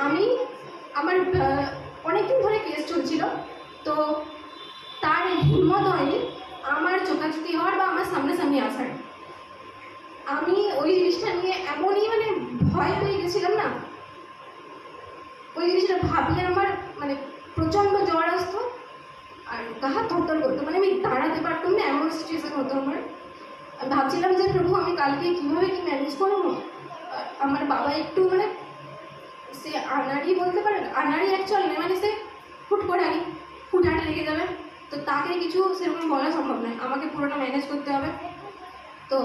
আমি আমার অনেকদিন ধরে কেস চলছিল, তো তার হিম্মত হয়নি আমার চোখাচুকি হওয়ার বা আমার সামনাসামনি আসার। আমি ওই জিনিসটা নিয়ে এমনই ভয় পেয়ে গেছিলাম না, ওই জিনিসটা ভাবলে আমার প্রচণ্ড জ্বর আসতো আর গা হাত থরথর করতো, আমি দাঁড়াতে পারতাম না, এমন সিচুয়েশন হতো আমার। ভাবছিলাম যে প্রভু আমি কালকে কীভাবে কি ম্যানেজ করবো। আমার বাবা একটু সে আনাড়ি বলতে পারেন, আনাড়ি অ্যাকচুয়ালি সে হুটহাটে লেগে যাবে, তো তাকে কিছু সেরকম বলা সম্ভব নয়, আমাকে পুরোটা ম্যানেজ করতে হবে। তো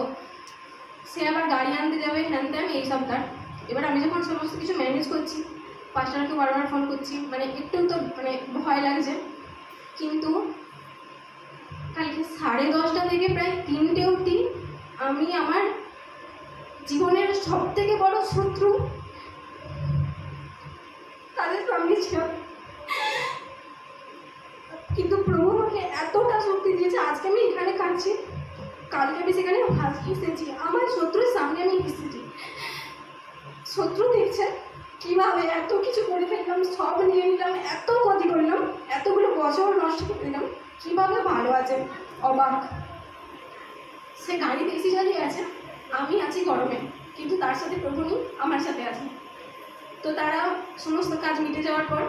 সে আবার গাড়ি আনতে যাবে, হ্যানতে আমি এইসব তার। এবার আমি যখন সমস্ত কিছু ম্যানেজ করছি, পাঁচটাকে বারবার ফোন করছি, একটু তো ভয় লাগছে। কিন্তু কালকে 10:30 থেকে প্রায় 3টে অবধি আমি আমার জীবনের সবথেকে বড় শত্রু তাদের সামনে ছিলাম, কিন্তু প্রভু আমাকে এতটা শক্তি দিয়েছে আজকে আমি এখানে কাঁদছি, কালকে আমি সেখানে হেসেছি, আমার শত্রুর সামনে আমি হেসেছি। শত্রু দেখছে কীভাবে এত কিছু করে ফেললাম, সব নিয়ে নিলাম, এত ক্ষতি করলাম, এতগুলো বছর নষ্ট করে দিলাম, কীভাবে ভালো আছে অবাক। সে গাড়িতে এসি চালিয়ে আছে, আমি আছি গরমে, কিন্তু তার সাথে প্রভু নেই, আমার সাথে আছে। তো তারা সমস্ত কাজ মিটে যাওয়ার পর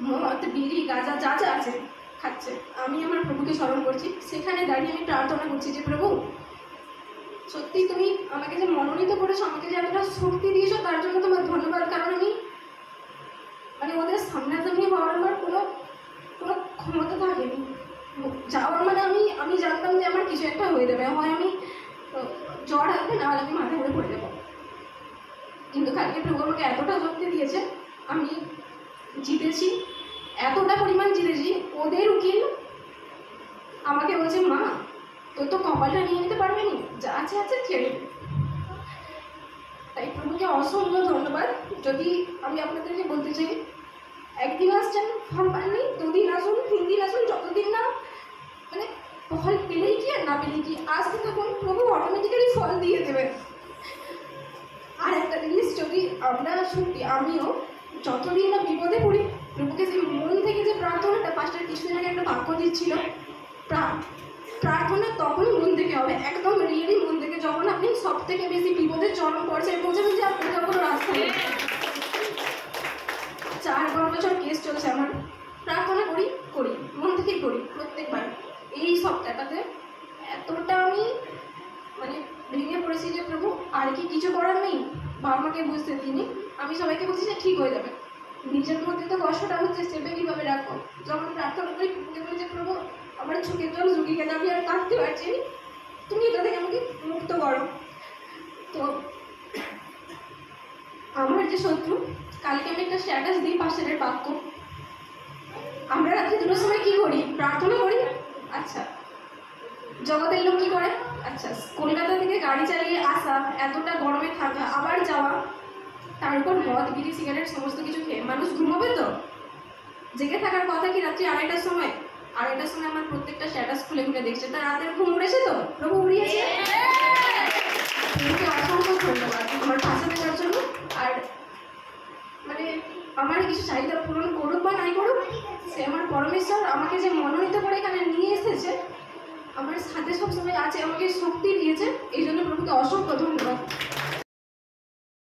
মদ বিড়ি গাঁজা যা যা আছে খাচ্ছে, আমি আমার প্রভুকে স্মরণ করছি। সেখানে দাঁড়িয়ে আমি প্রার্থনা করছি যে প্রভু সত্যি তুমি আমাকে যে মনোনীত করেছো, আমাকে যে এতটা শক্তি দিয়েছো, তার জন্য তোমার ধন্যবাদ। কারণ আমি ওদের সামনাসামনি হওয়ার আমার কোনো ক্ষমতা থাকেনি, যাওয়ার আমি জানতাম যে আমার কিছু একটা হয়ে যাবে, হয় আমি জ্বর আসবে, না হলে আমি মাথা ঘুরে পড়ে যাবো। কিন্তু কালকে প্রভু আমাকে এতটা শক্তি দিয়েছে, আমি জিতেছি, এতটা পরিমাণ জিতেছি। ওদের উকিল আমাকে বলছে মা তোর তো কপালটা নিয়ে নিতে পারবে নি, যা আছে আছে ছেড়ে। তাই প্রভুকে অসংখ্য ধন্যবাদ। যদি আমি আপনাদেরকে বলতে চাই, একদিন আসছেন ফল পাননি, 2 দিন আসুন, 3 দিন আসুন, যতদিন না ফল পেলেই কি আর না পেলেই কি, আসতে তখন প্রভু অটোমেটিক্যালি ফল দিয়ে দেবে। আর একটা জিনিস, যদি আমরা সত্যি আমিও যতদিন না বিপদে পড়ি, প্রভুকে যে মন থেকে যে প্রার্থনাটা, পাঁচটার কিছুদিন আগে একটা বাক্য দিচ্ছিল, প্রার্থনা তখনই মন থেকে হবে, একদম রিয়েলি মন থেকে, যখন আপনি সব থেকে বেশি বিপদের চরম পর্যায়ে পৌঁছাবেন যে আপনি যখন রাস্তা নেই। 4-5 বছর কেস চলছে আমার, প্রার্থনা করি মন থেকেই করি প্রত্যেকবার। এই সপ্তাহটাতে এতটা আমি ভেঙে পড়েছি যে প্রভু আর কি কিছু করার নেই, বাবা মাকে বুঝতে দিইনি। আমি সবাইকে বলছি যে ঠিক হয়ে যাবে, নিজের মধ্যে তো কষ্টটা হচ্ছে, সেটা কীভাবে রাখবো। যখন প্রার্থনা করি প্রভুকে বলি যে প্রভু আমার চোখের জল শুকিয়ে গেছে, আমি আর কাঁদতে পারছি, তুমি এটা থেকে আমাকে মুক্ত করো। তো আমার যে শত্রু, কালকে আমি একটা স্ট্যাটাস দিই পাশের বাক্য, আমরা রাত্রি 2টার সময় কী করি, প্রার্থনা করি। আচ্ছা, জগতের লোক কী করে, আচ্ছা কলকাতা থেকে গাড়ি চালিয়ে আসা, এতটা গরমে থাকা, আবার যাওয়া, তার উপর মদ বিড়ি সিগারেট সমস্ত কিছু খেয়ে মানুষ ঘুমাবে, তো জেগে থাকার কথা কি রাত্রি 2:30টার সময় আমার প্রত্যেকটা স্ট্যাটাস খুলে খুলে দেখছে, তার রাতের ঘুম উড়েছে, তো প্রভু উড়িয়েছে। অসংখ্য ধন্যবাদ আমার পাশে থাকার জন্য। আর আমার কিছু চাহিদা পূরণ করুক বা নাই করুক, সে আমার পরমেশ্বর আমাকে যে মনোনীত করে এখানে নিয়ে এসেছে, আমার সাথে সবসময় আছে, আমাকে শক্তি দিয়েছে, এই জন্য প্রভুকে অসংখ্য ধন্যবাদ।